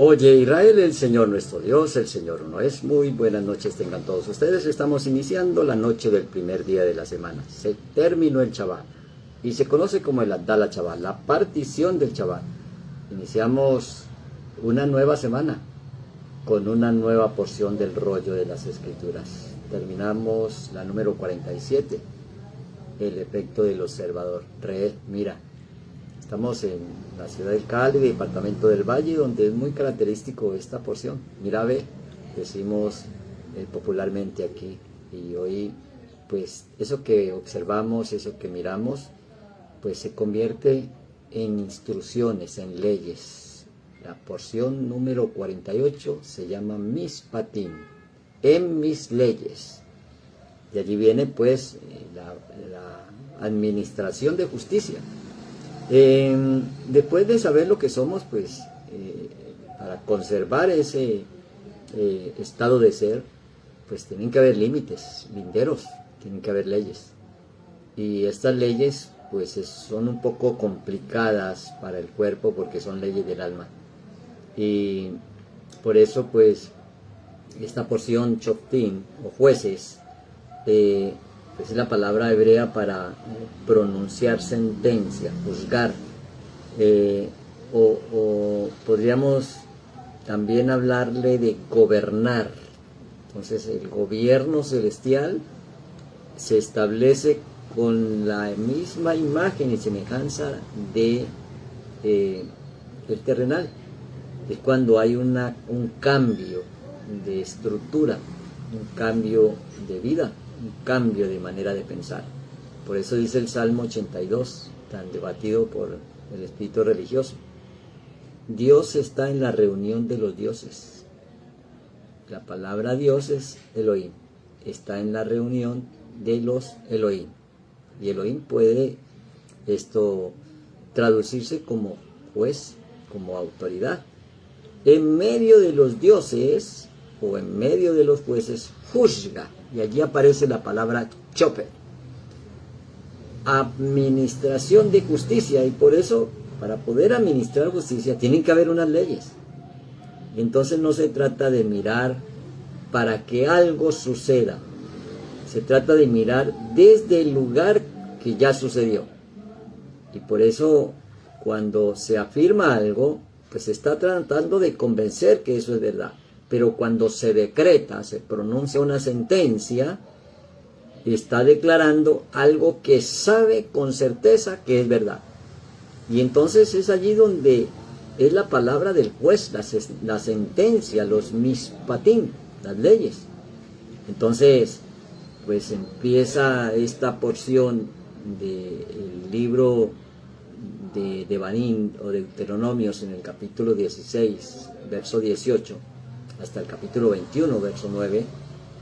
Oye Israel, el Señor nuestro Dios, el Señor uno es. Muy buenas noches tengan todos ustedes. Estamos iniciando la noche del primer día de la semana. Se terminó el Shabbat y se conoce como el Abdala Shabbat, la partición del Shabbat. Iniciamos una nueva semana con una nueva porción del rollo de las Escrituras. Terminamos la número 47, el efecto del observador. Mira. Estamos en la ciudad del Cali, departamento del Valle, donde es muy característico esta porción. Mira, ve, decimos popularmente aquí. Y hoy, pues, eso que observamos, eso que miramos, pues se convierte en instrucciones, en leyes. La porción número 48 se llama Mishpatim, en mis leyes. De allí viene, pues, la administración de justicia. Después de saber lo que somos, pues para conservar ese estado de ser, pues tienen que haber límites, linderos, tienen que haber leyes. Y estas leyes pues son un poco complicadas para el cuerpo porque son leyes del alma. Y por eso pues esta porción Shoftim o jueces es la palabra hebrea para pronunciar sentencia, juzgar, o podríamos también hablarle de gobernar. Entonces el gobierno celestial se establece con la misma imagen y semejanza de el terrenal. Es cuando hay un cambio de estructura, un cambio de vida, un cambio de manera de pensar. Por eso dice el Salmo 82, tan debatido por el espíritu religioso: Dios está en la reunión de los dioses. La palabra Dios es Elohim, está en la reunión de los Elohim. Y Elohim puede traducirse como juez, como autoridad. En medio de los dioses o en medio de los jueces juzga. Y allí aparece la palabra chope, administración de justicia. Y por eso, para poder administrar justicia, tienen que haber unas leyes. Entonces no se trata de mirar para que algo suceda. Se trata de mirar desde el lugar que ya sucedió. Y por eso, cuando se afirma algo, pues se está tratando de convencer que eso es verdad. Pero cuando se decreta, se pronuncia una sentencia, está declarando algo que sabe con certeza que es verdad. Y entonces es allí donde es la palabra del juez, la sentencia, los mishpatim, las leyes. Entonces, pues empieza esta porción del libro de Devarim o de Deuteronomios en el capítulo 16, verso 18, hasta el capítulo 21, verso 9,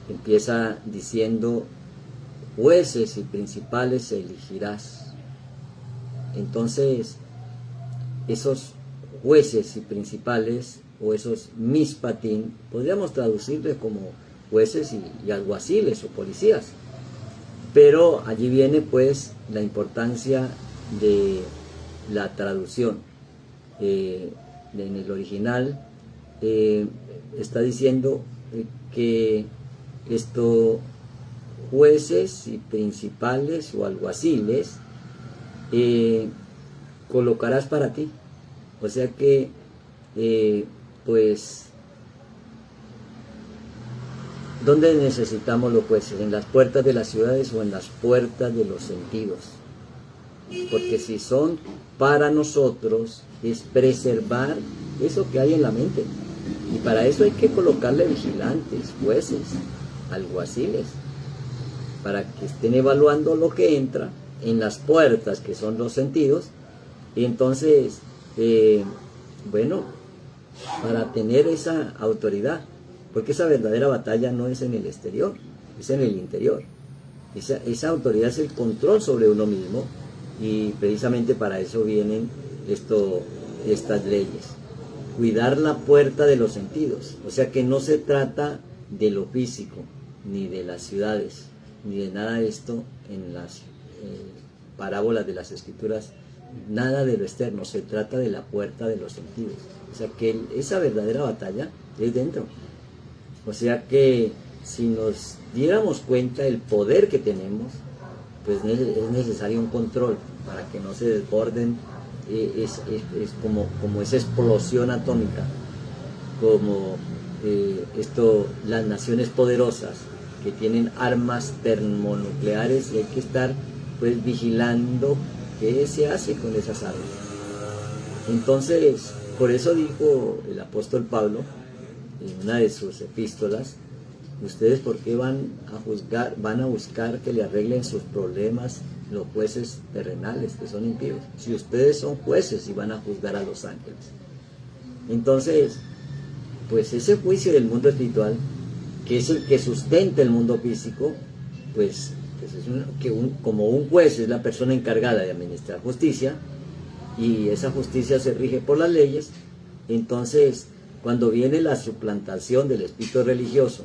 empieza diciendo: jueces y principales elegirás. Entonces, esos jueces y principales, o esos mishpatim, podríamos traducirles como jueces y alguaciles o policías. Pero allí viene pues la importancia de la traducción. En el original está diciendo que jueces y principales o alguaciles colocarás para ti. O sea que pues ¿dónde necesitamos los jueces? ¿En las puertas de las ciudades o en las puertas de los sentidos? Porque si son para nosotros, es preservar eso que hay en la mente. Y para eso hay que colocarle vigilantes, jueces, alguaciles, para que estén evaluando lo que entra en las puertas, que son los sentidos. Y entonces, bueno, para tener esa autoridad, porque esa verdadera batalla no es en el exterior, es en el interior. Esa autoridad es el control sobre uno mismo, y precisamente para eso vienen estas leyes. Cuidar la puerta de los sentidos, o sea que no se trata de lo físico, ni de las ciudades, ni de nada de esto en las parábolas de las Escrituras nada de lo externo, se trata de la puerta de los sentidos. O sea que esa verdadera batalla es dentro. O sea que si nos diéramos cuenta del poder que tenemos, pues es necesario un control para que no se desborden, es como esa explosión atómica, como las naciones poderosas que tienen armas termonucleares, y hay que estar pues vigilando qué se hace con esas armas. Entonces, por eso dijo el apóstol Pablo en una de sus epístolas: ustedes, ¿por qué van a buscar que le arreglen sus problemas los jueces terrenales, que son impíos? Si ustedes son jueces y van a juzgar a los ángeles. Entonces, pues ese juicio del mundo espiritual, que es el que sustenta el mundo físico, pues es como un juez es la persona encargada de administrar justicia, y esa justicia se rige por las leyes. Entonces, cuando viene la suplantación del espíritu religioso,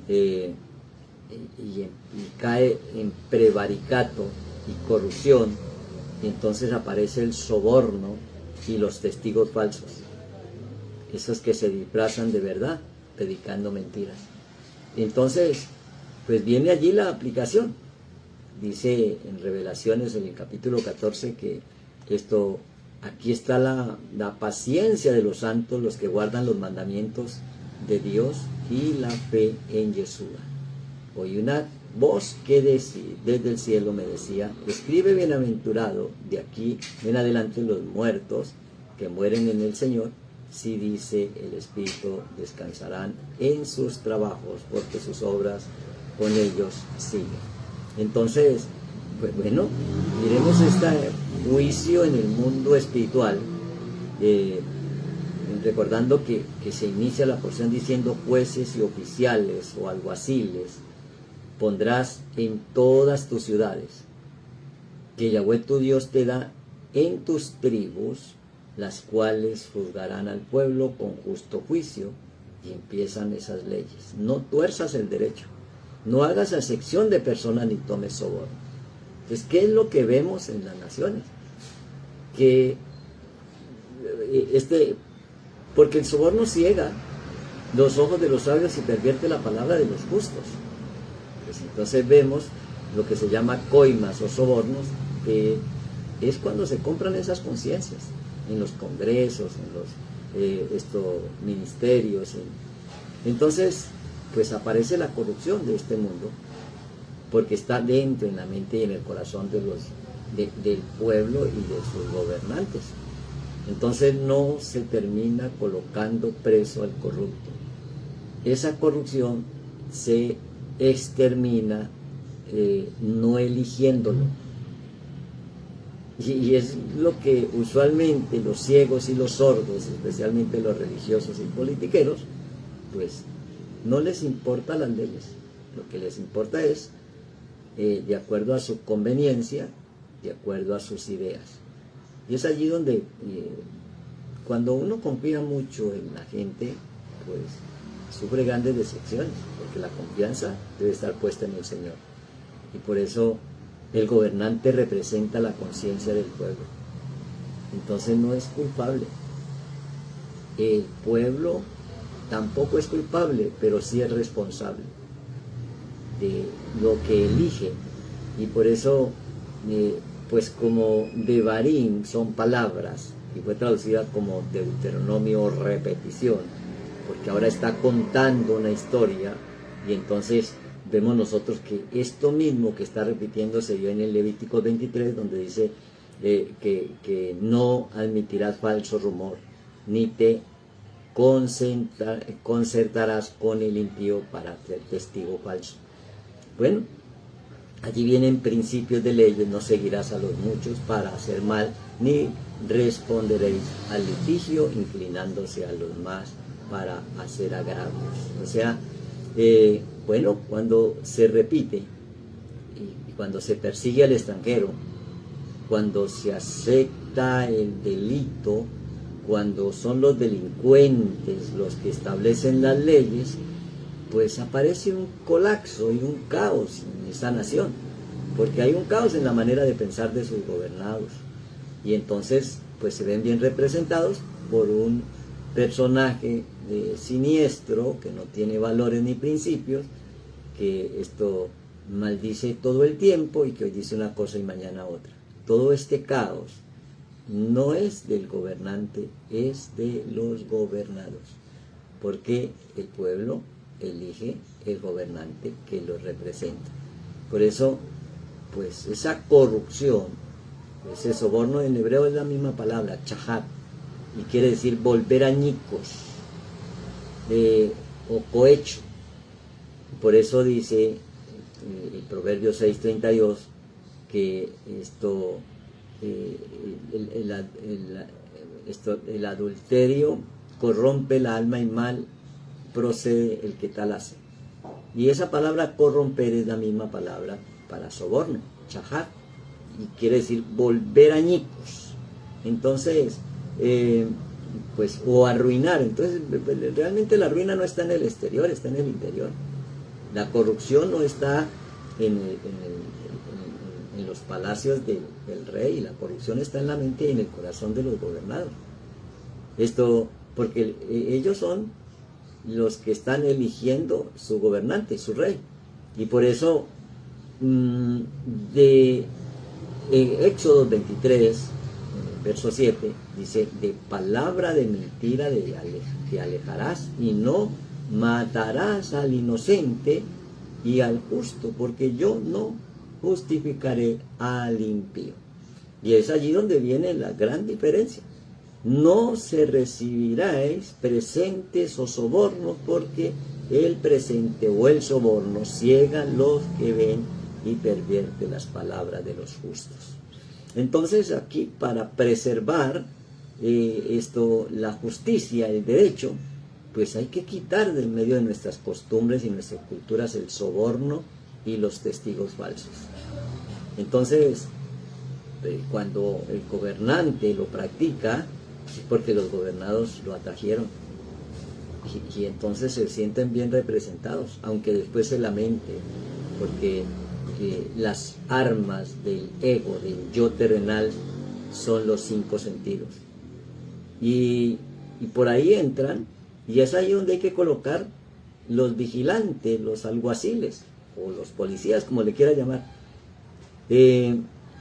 y cae en prevaricato y corrupción, y entonces aparece el soborno y los testigos falsos, esos que se disfrazan de verdad predicando mentiras. Entonces, pues viene allí la aplicación. Dice en Revelaciones, en el capítulo 14, que aquí está la paciencia de los santos, los que guardan los mandamientos de Dios y la fe en Yeshua. Oí una voz que desde el cielo me decía: escribe, bienaventurado de aquí en adelante los muertos que mueren en el Señor. Si dice el Espíritu, descansarán en sus trabajos, porque sus obras con ellos siguen. Entonces, pues bueno, miremos este juicio en el mundo espiritual, recordando que se inicia la porción diciendo: jueces y oficiales o alguaciles pondrás en todas tus ciudades, que Yahweh tu Dios te da en tus tribus, las cuales juzgarán al pueblo con justo juicio. Y empiezan esas leyes: no tuerzas el derecho, no hagas acepción de personas ni tomes soborno. Entonces, ¿qué es lo que vemos en las naciones? Que porque el soborno ciega los ojos de los sabios y pervierte la palabra de los justos. Pues entonces vemos lo que se llama coimas o sobornos, que es cuando se compran esas conciencias en los congresos, en los ministerios. Entonces, pues aparece la corrupción de este mundo, porque está dentro, en la mente y en el corazón del pueblo y de sus gobernantes. Entonces no se termina colocando preso al corrupto. Esa corrupción se extermina no eligiéndolo. Y es lo que usualmente los ciegos y los sordos, especialmente los religiosos y politiqueros, pues no les importa las leyes. Lo que les importa es, de acuerdo a su conveniencia, de acuerdo a sus ideas. Y es allí donde, cuando uno confía mucho en la gente, pues sufre grandes decepciones, porque la confianza debe estar puesta en el Señor. Y por eso el gobernante representa la conciencia del pueblo. Entonces no es culpable. El pueblo tampoco es culpable, pero sí es responsable de lo que elige. Y por eso, pues como Devarim son palabras, y fue traducida como Deuteronomio o repetición, porque ahora está contando una historia, y entonces vemos nosotros que esto mismo que está repitiendo se dio en el Levítico 23, donde dice que no admitirás falso rumor, ni te concertarás con el impío para ser testigo falso. Bueno, allí vienen principios de leyes: no seguirás a los muchos para hacer mal, ni responderéis al litigio inclinándose a los más para hacer agravios. O sea, bueno, cuando se repite y cuando se persigue al extranjero, cuando se acepta el delito, cuando son los delincuentes los que establecen las leyes, pues aparece un colapso y un caos en esa nación, porque hay un caos en la manera de pensar de sus gobernados. Y entonces pues se ven bien representados por un personaje siniestro que no tiene valores ni principios, que esto maldice todo el tiempo y que hoy dice una cosa y mañana otra. Todo este caos no es del gobernante, es de los gobernados, porque el pueblo elige el gobernante que lo representa. Por eso, pues esa corrupción, ese soborno en hebreo es la misma palabra, chahat, y quiere decir volver añicos, o cohecho. Por eso dice el Proverbio 6:32 que el adulterio corrompe el alma y mal procede el que tal hace. Y esa palabra corromper es la misma palabra para soborno, chahat, y quiere decir volver añicos. Entonces, pues, o arruinar. Entonces, realmente la ruina no está en el exterior, está en el interior. La corrupción no está en los palacios del rey, la corrupción está en la mente y en el corazón de los gobernados. Esto, porque ellos son los que están eligiendo su gobernante, su rey. Y por eso, de Éxodo 23, verso 7, dice, de palabra de mentira te alejarás y no matarás al inocente y al justo, porque yo no justificaré al impío. Y es allí donde viene la gran diferencia. No se recibiráis presentes o sobornos, porque el presente o el soborno ciega los que ven y pervierte las palabras de los justos. Entonces aquí, para preservar la justicia, el derecho, pues hay que quitar de en medio de nuestras costumbres y nuestras culturas el soborno y los testigos falsos. Entonces, cuando el gobernante lo practica, es porque los gobernados lo atrajeron. Y entonces se sienten bien representados, aunque después se lamente, porque las armas del ego, del yo terrenal, son los 5 sentidos. Y por ahí entran, y es ahí donde hay que colocar los vigilantes, los alguaciles, o los policías, como le quiera llamar.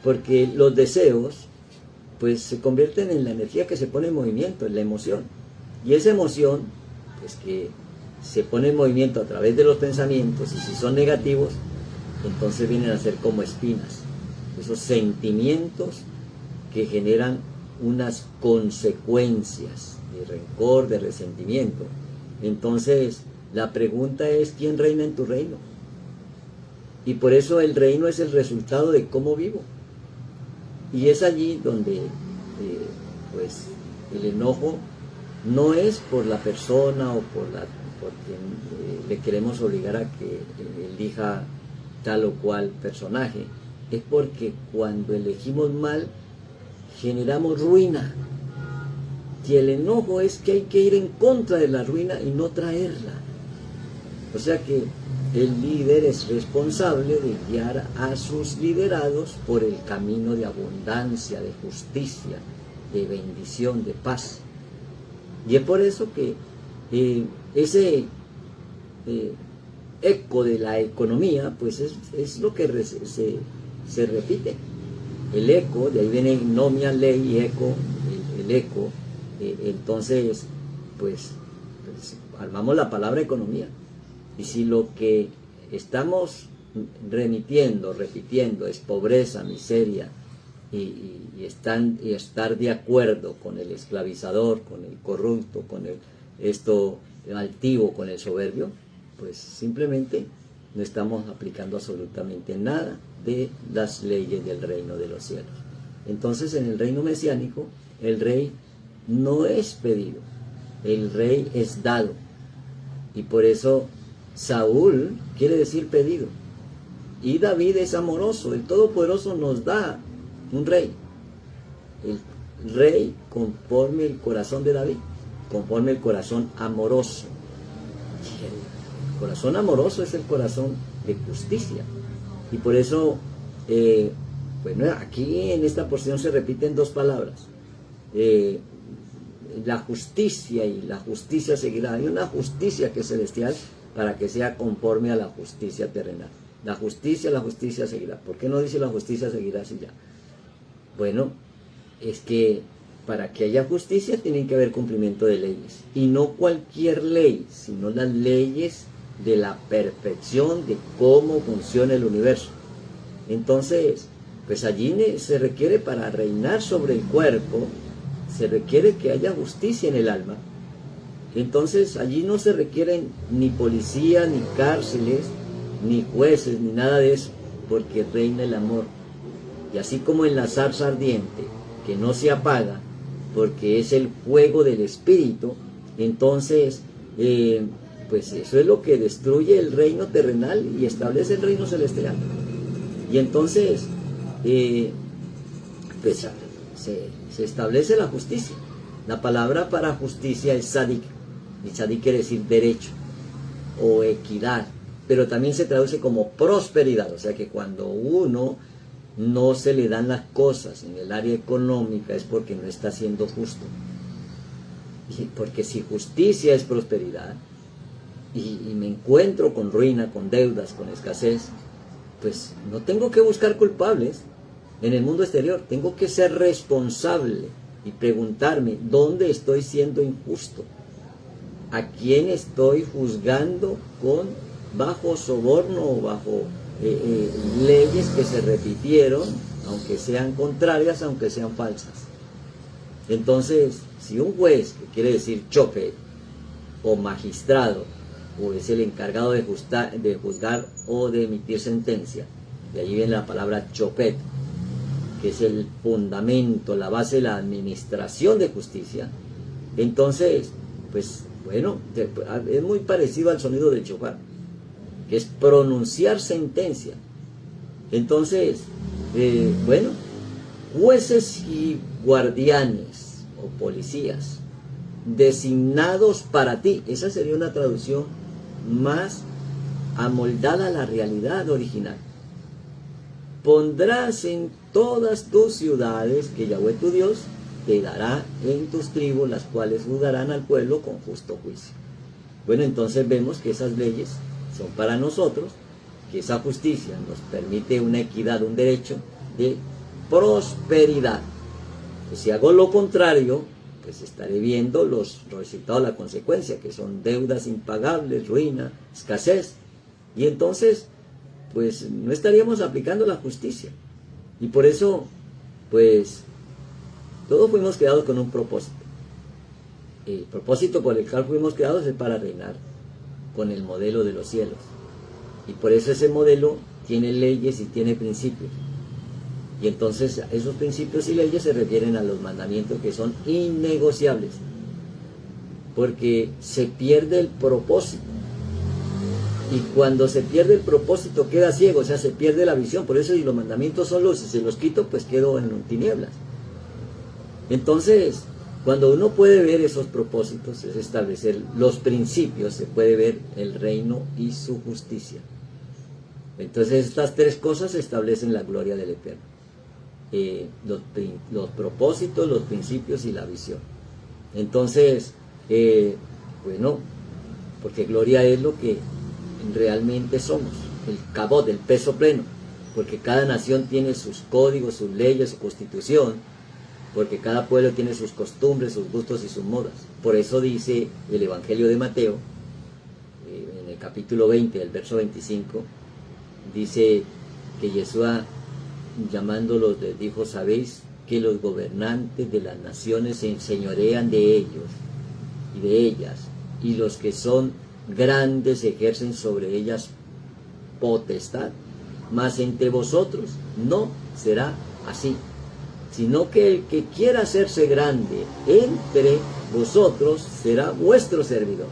Porque los deseos, pues se convierten en la energía que se pone en movimiento, en la emoción. Y esa emoción, pues que se pone en movimiento a través de los pensamientos, y si son negativos, entonces vienen a ser como espinas. Esos sentimientos que generan unas consecuencias de rencor, de resentimiento. Entonces, la pregunta es, ¿quién reina en tu reino? Y por eso el reino es el resultado de cómo vivo. Y es allí donde, pues, el enojo no es por la persona o por quien le queremos obligar a que elija tal o cual personaje. Es porque cuando elegimos mal, generamos ruina. Y el enojo es que hay que ir en contra de la ruina y no traerla. O sea que el líder es responsable de guiar a sus liderados por el camino de abundancia, de justicia, de bendición, de paz. Y es por eso que ese eco de la economía, pues es lo que se repite. El eco, de ahí viene nomia, ley y eco, el eco. Entonces, pues armamos la palabra economía. Y si lo que estamos repitiendo es pobreza, miseria, y estar de acuerdo con el esclavizador, con el corrupto, con el altivo, con el soberbio, pues simplemente no estamos aplicando absolutamente nada de las leyes del reino de los cielos. Entonces, en el reino mesiánico, el rey no es pedido, el rey es dado. Y por eso Saúl quiere decir pedido. Y David es amoroso. El Todopoderoso nos da un rey. El rey conforme el corazón de David, conforme el corazón amoroso. Y el corazón amoroso es el corazón de justicia. Y por eso Bueno, aquí en esta porción se repiten dos palabras. La justicia y la justicia seguirá. Hay una justicia que es celestial para que sea conforme a la justicia terrenal. La justicia seguirá. ¿Por qué no dice la justicia seguirá así ya? Bueno, es que para que haya justicia tiene que haber cumplimiento de leyes. Y no cualquier ley, sino las leyes de la perfección de cómo funciona el universo. Entonces, pues allí se requiere, para reinar sobre el cuerpo, se requiere que haya justicia en el alma. Entonces allí no se requieren ni policías, ni cárceles, ni jueces, ni nada de eso, porque reina el amor. Y así como en la zarza ardiente, que no se apaga, porque es el fuego del espíritu, entonces, pues eso es lo que destruye el reino terrenal y establece el reino celestial. Y entonces, pues se establece la justicia. La palabra para justicia es tzadik, y tzadik quiere decir derecho o equidad, pero también se traduce como prosperidad, o sea que cuando uno no se le dan las cosas en el área económica es porque no está siendo justo. Y porque si justicia es prosperidad y me encuentro con ruina, con deudas, con escasez, pues no tengo que buscar culpables en el mundo exterior, tengo que ser responsable y preguntarme dónde estoy siendo injusto, a quién estoy juzgando bajo soborno o bajo leyes que se repitieron, aunque sean contrarias, aunque sean falsas. Entonces, si un juez, que quiere decir chofer, o magistrado, o es el encargado de juzgar o de emitir sentencia, de ahí viene la palabra chopet, que es el fundamento, la base de la administración de justicia, entonces, pues bueno, es muy parecido al sonido del shofar, que es pronunciar sentencia. Entonces, bueno, jueces y guardianes o policías designados para ti, esa sería una traducción más amoldada a la realidad original. Pondrás en todas tus ciudades que Yahweh tu Dios te dará en tus tribus, las cuales juzgarán al pueblo con justo juicio. Bueno, entonces vemos que esas leyes son para nosotros, que esa justicia nos permite una equidad, un derecho de prosperidad. Pues si hago lo contrario, pues estaré viendo los resultados, la consecuencia, que son deudas impagables, ruina, escasez. Y entonces, pues no estaríamos aplicando la justicia. Y por eso, pues, todos fuimos creados con un propósito. El propósito por el cual fuimos creados es para reinar con el modelo de los cielos. Y por eso ese modelo tiene leyes y tiene principios. Y entonces esos principios y leyes se refieren a los mandamientos que son innegociables. Porque se pierde el propósito. Y cuando se pierde el propósito queda ciego, o sea, se pierde la visión. Por eso si los mandamientos son luz, si se los quito, pues quedo en tinieblas. Entonces, cuando uno puede ver esos propósitos, es establecer los principios, se puede ver el reino y su justicia. Entonces estas tres cosas establecen la gloria del Eterno. Los propósitos, los principios y la visión. Entonces, bueno, porque gloria es lo que realmente somos, el kabod, el peso pleno, porque cada nación tiene sus códigos, sus leyes, su constitución, porque cada pueblo tiene sus costumbres, sus gustos y sus modas. Por eso dice el Evangelio de Mateo, en el capítulo 20, el verso 25, dice que Yeshua, llamándolos, les dijo: sabéis que los gobernantes de las naciones se enseñorean de ellos y de ellas, y los que son grandes ejercen sobre ellas potestad, mas entre vosotros no será así, sino que el que quiera hacerse grande entre vosotros será vuestro servidor.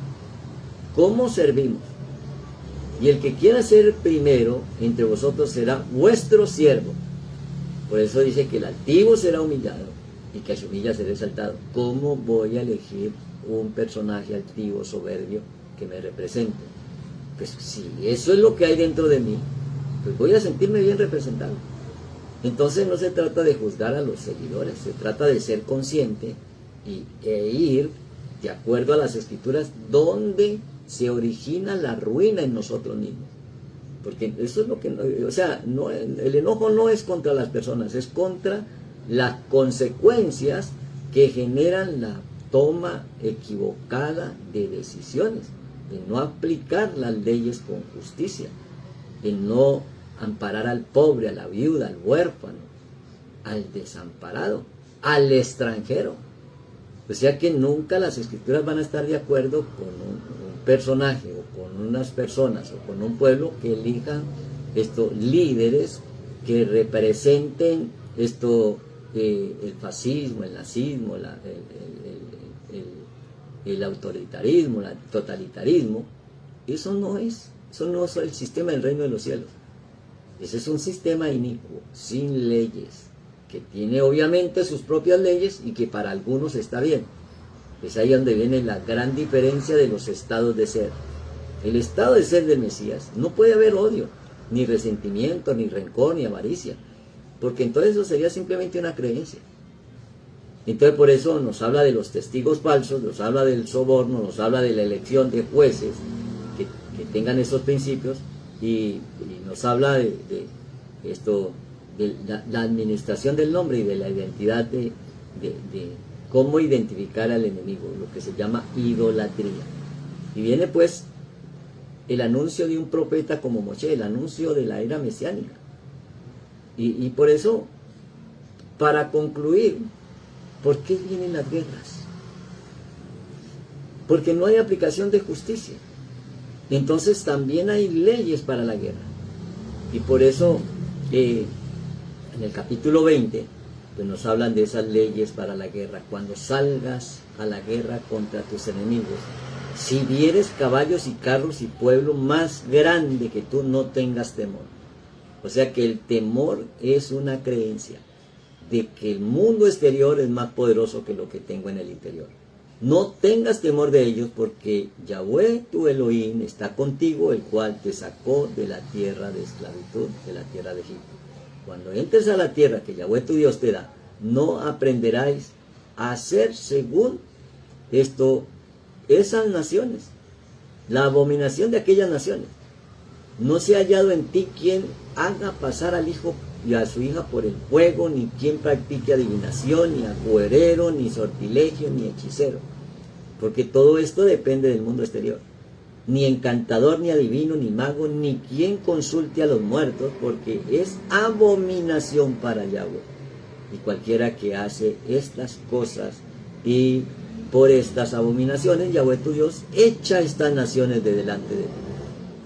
¿Cómo servimos? Y el que quiera ser primero entre vosotros será vuestro siervo. Por eso dice que el altivo será humillado y que se humilla será exaltado. ¿Cómo voy a elegir un personaje altivo, soberbio, que me represente? Pues si eso es lo que hay dentro de mí, pues voy a sentirme bien representado. Entonces no se trata de juzgar a los seguidores, se trata de ser consciente e ir de acuerdo a las escrituras donde se origina la ruina en nosotros mismos. Porque eso es lo que, o sea, no, el enojo no es contra las personas, es contra las consecuencias que generan la toma equivocada de decisiones, de no aplicar las leyes con justicia, de no amparar al pobre, a la viuda, al huérfano, al desamparado, al extranjero. O sea que nunca las escrituras van a estar de acuerdo con un personaje o con unas personas o con un pueblo que elijan líderes que representen el fascismo, el nazismo, el autoritarismo, el totalitarismo. Eso no es el sistema del reino de los cielos. Ese es un sistema inicuo, sin leyes, que tiene obviamente sus propias leyes y que para algunos está bien. Es ahí donde viene la gran diferencia de los estados de ser. El estado de ser del Mesías no puede haber odio, ni resentimiento, ni rencor, ni avaricia, porque entonces eso sería simplemente una creencia. Entonces por eso nos habla de los testigos falsos, nos habla del soborno, nos habla de la elección de jueces que tengan esos principios y nos habla de la administración del nombre y de la identidad de cómo identificar al enemigo, lo que se llama idolatría. Y viene pues el anuncio de un profeta como Moshe, el anuncio de la era mesiánica. Y por eso, para concluir, ¿por qué vienen las guerras? Porque no hay aplicación de justicia. Entonces también hay leyes para la guerra. Y por eso en el capítulo 20 pues nos hablan de esas leyes para la guerra. Cuando salgas a la guerra contra tus enemigos, si vieres caballos y carros y pueblo más grande que tú, no tengas temor. O sea que el temor es una creencia de que el mundo exterior es más poderoso que lo que tengo en el interior. No tengas temor de ellos, porque Yahweh tu Elohim está contigo, el cual te sacó de la tierra de esclavitud, de la tierra de Egipto. Cuando entres a la tierra que Yahweh tu Dios te da, no aprenderáis a hacer según esas naciones, la abominación de aquellas naciones. No se ha hallado en ti quien haga pasar al hijo y a su hija por el fuego, ni quien practique adivinación, ni agüerero, ni sortilegio, ni hechicero. Porque todo esto depende del mundo exterior. Ni encantador, ni adivino, ni mago, ni quien consulte a los muertos, porque es abominación para Yahweh. Y cualquiera que hace estas cosas, y por estas abominaciones, Yahweh tu Dios echa estas naciones de delante de ti.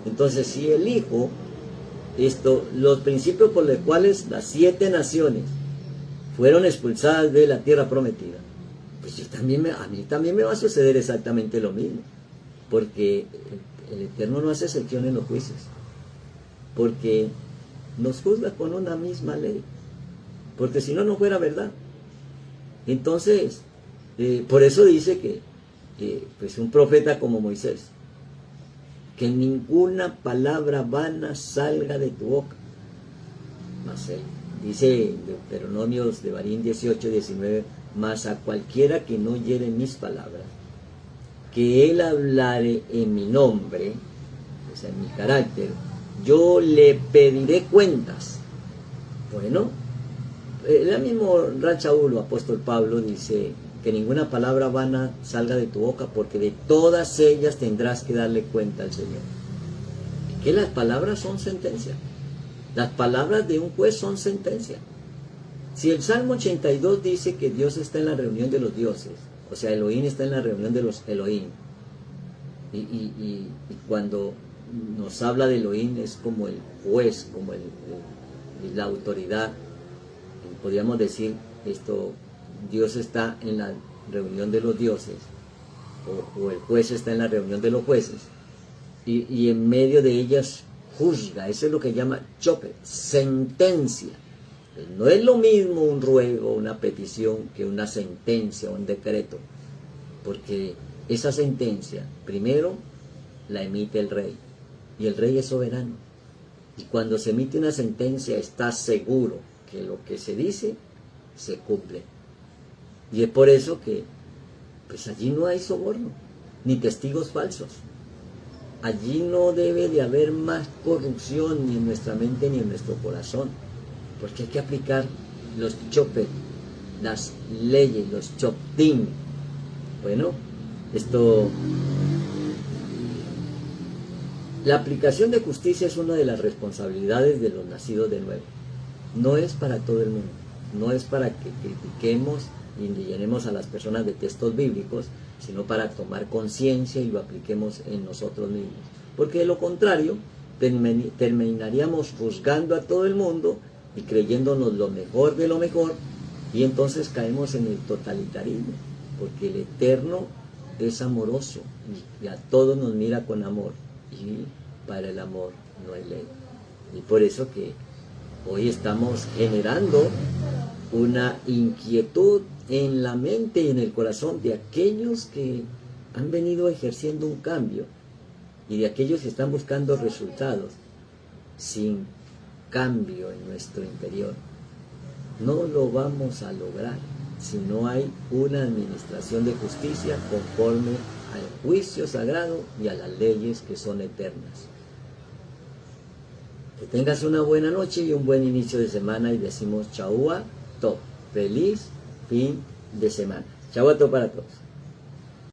Entonces, si elijo los principios por los cuales las 7 naciones fueron expulsadas de la tierra prometida, pues a mí también me va a suceder exactamente lo mismo. Porque el Eterno no hace excepción en los juicios, porque nos juzga con una misma ley, porque si no, no fuera verdad. Entonces, por eso dice que pues un profeta como Moisés, que ninguna palabra vana salga de tu boca. Mas dice Deuteronomios de Barín 18-19, mas a cualquiera que no oyere mis palabras, que él hablare en mi nombre, o sea, en mi carácter, yo le pediré cuentas. Bueno, el mismo Rachaúl, apóstol Pablo, dice que ninguna palabra vana salga de tu boca, porque de todas ellas tendrás que darle cuenta al Señor. Que las palabras son sentencia. Las palabras de un juez son sentencia. Si el Salmo 82 dice que Dios está en la reunión de los dioses, o sea, Elohim está en la reunión de los Elohim, y cuando nos habla de Elohim es como el juez, como la autoridad. Podríamos decir Dios está en la reunión de los dioses, o el juez está en la reunión de los jueces, y en medio de ellas juzga. Eso es lo que llama chope, sentencia. No es lo mismo un ruego, una petición, que una sentencia, un decreto, porque esa sentencia primero la emite el rey, y el rey es soberano, y cuando se emite una sentencia está seguro que lo que se dice se cumple. Y es por eso que pues allí no hay soborno, ni testigos falsos. Allí no debe de haber más corrupción ni en nuestra mente ni en nuestro corazón, porque hay que aplicar los chopet, las leyes, los choptim. Bueno, la aplicación de justicia es una de las responsabilidades de los nacidos de nuevo. No es para todo el mundo, no es para que critiquemos y llenemos a las personas de textos bíblicos, sino para tomar conciencia y lo apliquemos en nosotros mismos. Porque de lo contrario, terminaríamos juzgando a todo el mundo y creyéndonos lo mejor de lo mejor, y entonces caemos en el totalitarismo, porque el Eterno es amoroso y a todos nos mira con amor, y para el amor no hay ley. Y por eso que hoy estamos generando una inquietud en la mente y en el corazón de aquellos que han venido ejerciendo un cambio y de aquellos que están buscando resultados sin cambio en nuestro interior. No lo vamos a lograr si no hay una administración de justicia conforme al juicio sagrado y a las leyes que son eternas. Que tengas una buena noche y un buen inicio de semana, y decimos Chaua Top. Feliz fin de semana. Chau a todos para todos.